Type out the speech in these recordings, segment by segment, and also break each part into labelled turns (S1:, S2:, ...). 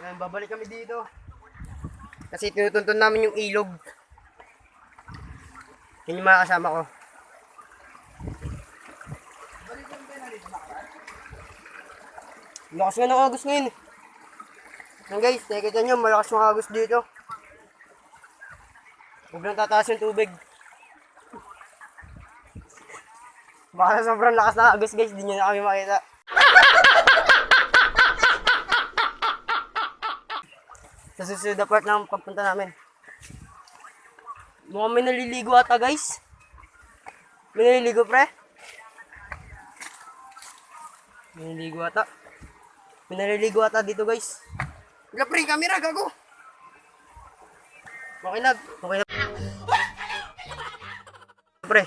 S1: Ayan, babalik kami dito. Kasi tinutuntun namin yung ilog. Yun yung mga kasama ko. Lakas nga ng agos ngayon. Yan guys, nakikita nyo, malakas yung agos dito. Huwag lang tataas yung tubig. Baka na sobrang lakas ng agos guys, di nyo na kami makita. Sa susunod na part ng pagpunta namin. Mukhang may naliligo ata guys. May naliligo pre. May naliligo ata. May naliligo ata dito guys. Wala pre, camera, gago. Okay na. Okay na. Pre.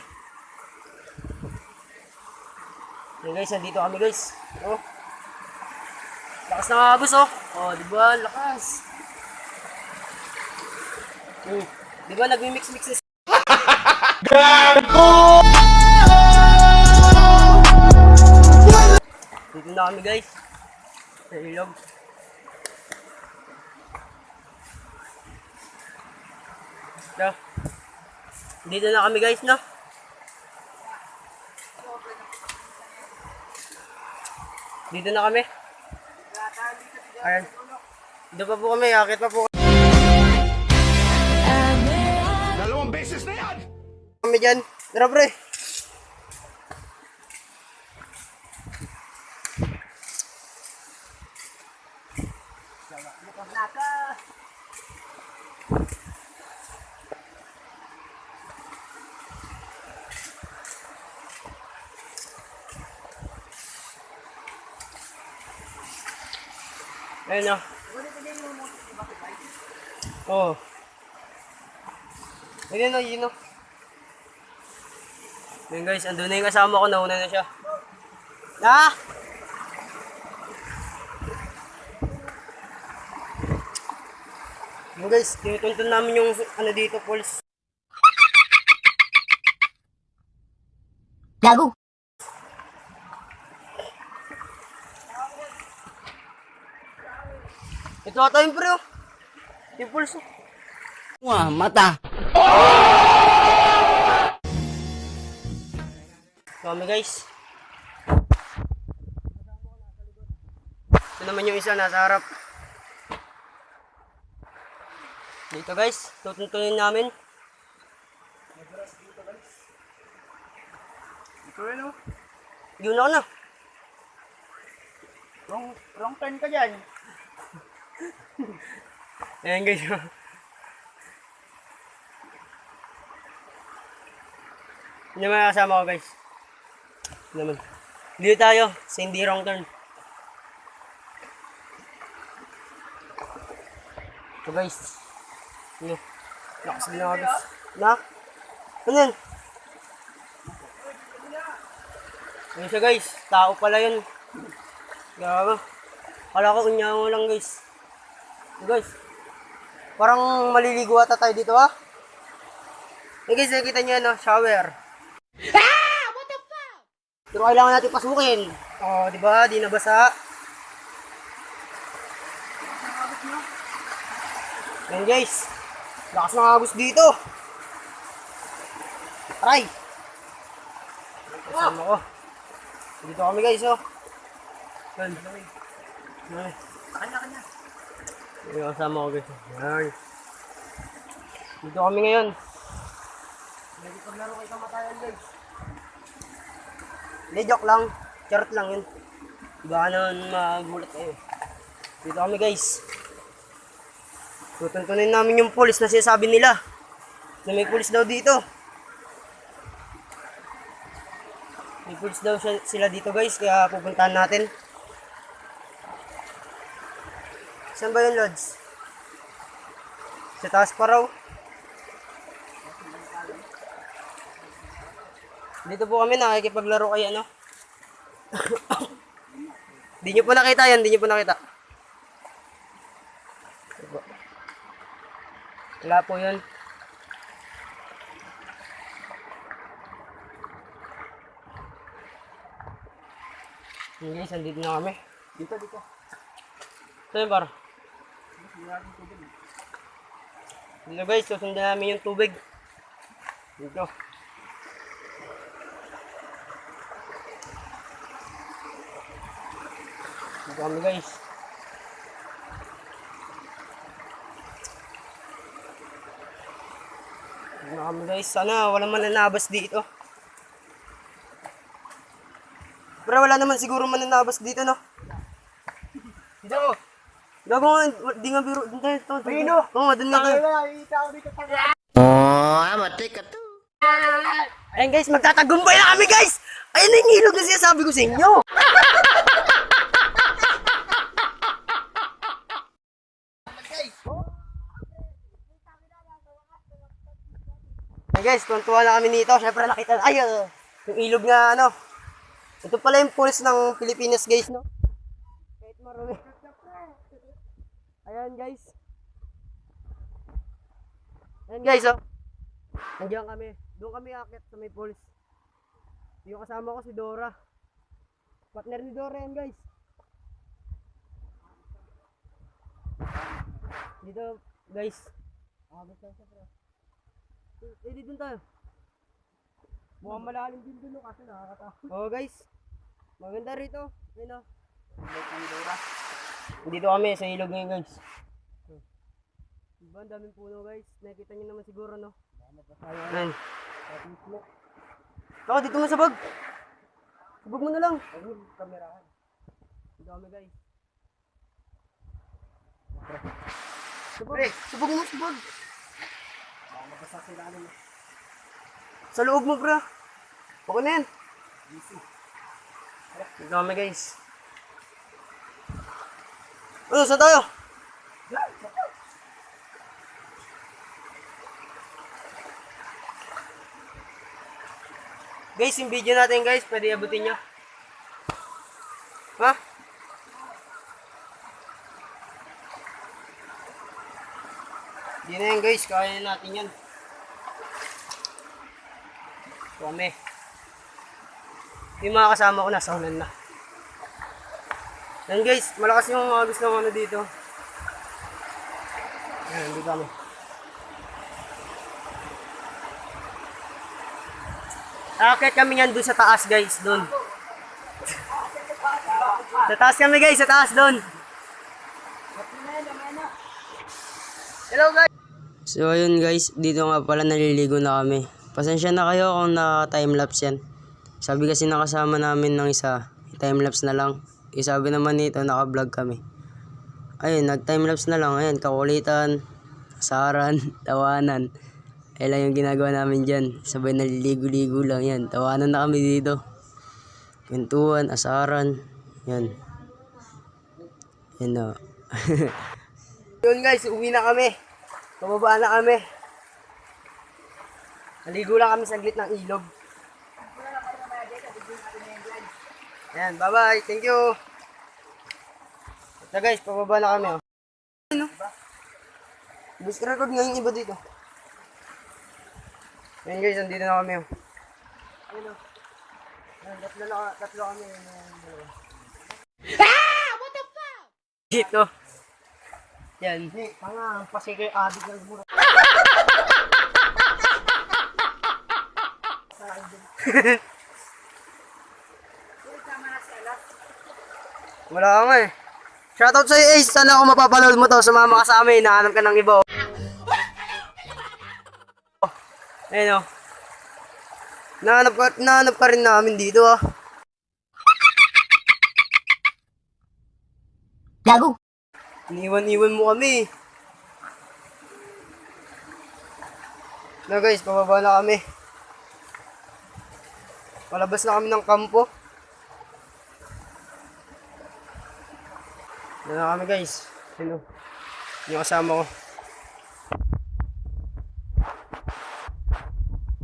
S1: Yan guys, nandito kami guys. Oh. Lakas ng agos oh. Oh, di ba? Lakas. Di ba nagmi-mix-mix na gago! Dito na kami guys. Sa ilog. No. Dito na kami guys, no? Dito na kami. Ayan. Dito pa po kami, akit pa po
S2: Dalawang beses na yan!
S1: kami dyan. Tara pre. Ayun o. Oo. Ayun o, yun o. Ayun guys, andun na yung kasama ko, nauna na siya. Ah! Ayun guys, tinutuntun namin yung ano dito, pulse.
S3: Gago.
S1: Ito ata yung pre oh. Yung pulse oh.
S3: Wah, mata.
S1: Kami guys. Ito naman yung isa nasa harap. Dito guys, tutuntunin namin.
S2: Ito rin oh.
S1: Yun ako na.
S2: Wrong turn ka dyan.
S1: Ayan guys. Yun naman kasama ko guys. Yun naman. Dito tayo sa hindi wrong turn. Ito guys. Ano? Lakas din ako guys. Na? Ano yun? Ano siya guys? Tao pala yun. Gawa. Kala ko unyango lang guys. Guys, parang maliligo ata tayo dito ha. Guys, nakikita nyo yan, shower. Ah! What the fuck? Pero kailangan natin pasukin. Oh, di ba? Di nabasa. Yan guys. Lakas ng agos dito. Aray. Kasama ko. Dito kami guys, oh. Yan. Yan.
S2: Kanya-kanya.
S1: Yung kasama ko guys. Yan. Dito kami ngayon. Hindi paglaro kayo kamatayan guys. Hindi, joke lang. Charot lang yun. Baka naman magulat kayo. Dito kami guys. Tutuntunin namin yung pulis na sinasabi nila. Na may pulis daw dito. May pulis daw sila dito guys. Kaya pupuntahan natin. Saan ba yun, Lods? Sa taas pa raw. Dito po kami nakikipaglaro kay ano. Di nyo po nakita yan, di nyo po nakita. Wala po yun. Guys, andito na kami.
S2: Dito.
S1: Ito yun para. Dito guys, susundan namin yung tubig. Dito. Dito kami guys. Dito kami guys. Sana walang mananabas dito. Pero wala naman siguro mananabas dito, no?
S2: Dito.
S1: Gago nga, di nga biro. Dito tayo.
S2: Pino?
S1: Oo, dun nga tayo.
S2: Nakita ko dito taga.
S1: Ayan guys, magtatagumpay na kami guys! Ayun na yung ilog na sinasabi ko sa inyo! Ayan guys, tuntua na kami nito. Siyempre nakita na, ay, yung ilog na ano. Ito pala yung pulis ng Pilipinas guys, no? Kahit marami. Ayan guys. Ayan guys, oh. Nandiyan kami. Doon kami akit sa may poles. Yung kasama ko si Dora. Partner ni Dora yan guys. Dito guys. Akabot tayo sa pre. Pwede dun tayo.
S2: Mukhang malalim din dun kasi nakakatawa.
S1: Oo guys. Maganda rito. Ayun o. Dito kami sa ilog ngayon guys. Diba ang daming puno guys. Nakikita nyo naman siguro no. Ayan. Ako dito mo sa bag. Sabag mo na lang.
S2: Kamerahan.
S1: Dito kami guys. Sabag. Sabag mo sa bag.
S2: Mabasa sila ano.
S1: Sa loob mo bro. Okay na yan. Dito kami guys. Ano, saan tayo? Guys, yung video natin guys, pwede abutin nyo. Ha? Hindi na yan guys, kaya natin yan. Kami. Yung mga kasama ko nasa ulan na. Yan guys, malakas yung agos ng ano dito. Ayan, dito kami. Akit kami yan doon sa taas guys, doon. Sa taas kami guys, sa taas doon. Hello guys! So ayun guys, dito nga pala naliligo na kami. Pasensya na kayo kung na-timelapse yan. Sabi kasi nakasama namin ng isa, timelapse na lang. Sabi naman nito, naka-vlog kami. Ayun, nag-timelapse na lang. Ayun, kakulitan, asaran, tawanan. Ayun lang yung ginagawa namin dyan. Sabay naliligo-ligo lang yan. Tawanan na kami dito. Kwentuhan, asaran. Yan. Yan na. Yun guys, uwi na kami. Pababa na kami. Naligo lang kami sa glit ng ilog. Ayan, bye-bye. Thank you. Ito guys, pababa na kami. Oh. Ano? Bus record nga yung iba dito. Ayan guys, andito na kami. Oh. Ayun oh. Ayan, tatlo kami. Ah! What the fuck? Dito. Yan.
S2: Hindi, panga, pasigay adik ng mura.
S1: Wala ka nga eh. Shoutout sa'yo Ace, sana ako mapapaload mo to. Sumama ka sa amin, nahanap ka ng iba. Oh. Ayun oh. Nahanap ka rin namin dito ah.
S3: Gago.
S1: Iniwan mo kami. Na guys, pababa na kami. Palabas na kami ng kampo. Doon na kami guys. Ano? Yung kasama ko.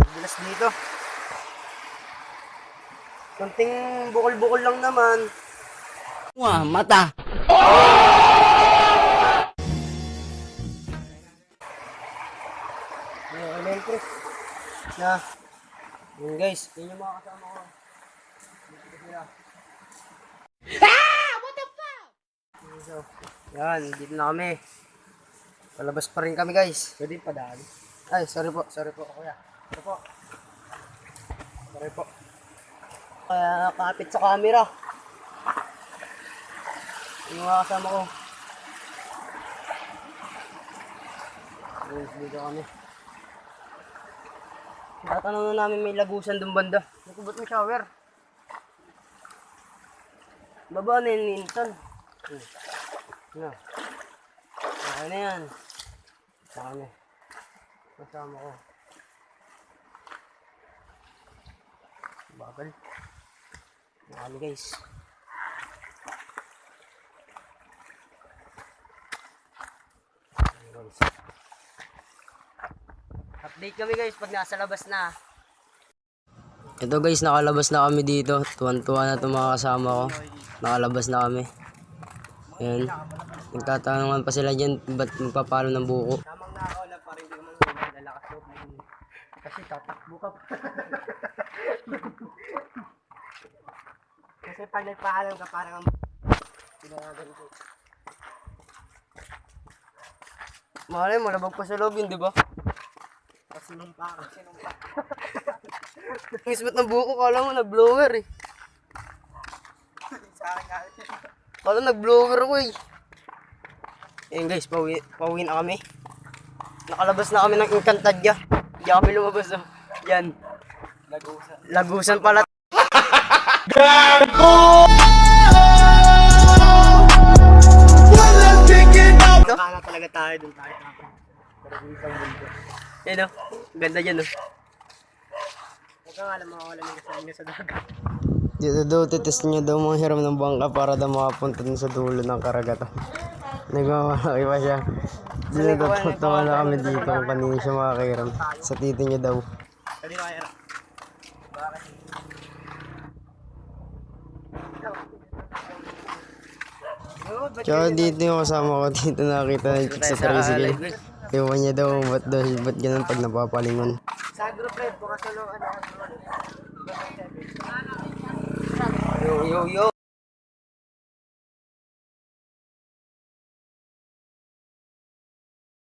S1: Bilas dito. Konting bukol-bukol lang naman.
S3: Wah, mata.
S1: Electric. Na. Yun guys, yun yung mga kasama ko. Ah! What the fuck? So, yan, dito na kami. Palabas pa rin kami guys.
S2: Pwede pa daan.
S1: Ay, sorry po kuya.
S2: Ito po. Sorry po.
S1: Kaya kapit sa camera. Yung mga kasama ko. Guys, dito kami. Tatanong na namin may lagusan doon banda. Nakubot mo shower. Baba na yun minsan. No. Okay na yan. Sa kami. Kasama ko. Bagal. Marami guys. Guys. Update kami guys pag nasa labas na. Ito guys, nakalabas na kami dito. Tuwan-tuwa na itong mga kasama ko. Nakalabas na kami. Ayan. Nagtatanungan pa sila dyan ba't magpapalo ng buko.
S2: Tamang nakakaulap pa rin. Hindi ko man lalakas loob mo. Kasi tatakbo ka pa. Kasi pag nagpaalam ka parang ang pinangagan ko.
S1: Malay mo, labag pa sa loob yun, di ba?
S2: Sinumpa ka.
S1: Ismat ng buko, kala mo nag-blower eh.
S2: Sa akin nga.
S1: Kala nag-blower ko eh. Ayan guys, pauwi na kami. Nakalabas na kami ng Encantadja. Diyan kami lumabas oh. Yan.
S2: Lagusan.
S1: Lagusan pala.
S2: Akala talaga tayo dun tayo tapos. Pero dun sa mundo.
S1: Yan oh. Ganda dyan oh.
S2: Huwag ka nga lang makawala ng kasama sa dagat.
S1: Dito daw, titest niya daw mga hiram ng bangka para daw makapunta dun sa dulo ng karagatan. Nagmamalaki pa siya. Dinatatawa na kami dito kung kanina siya makakiram. Sa titi niya daw.
S2: Pwede na kaya.
S1: Tsaka dito yung kasama ko dito nakita ng chick sa tricycle. Ewan niya daw ba't ganun pag napapalingon.
S2: Sa group red, bukas na lang ano.
S1: Yo yo yo!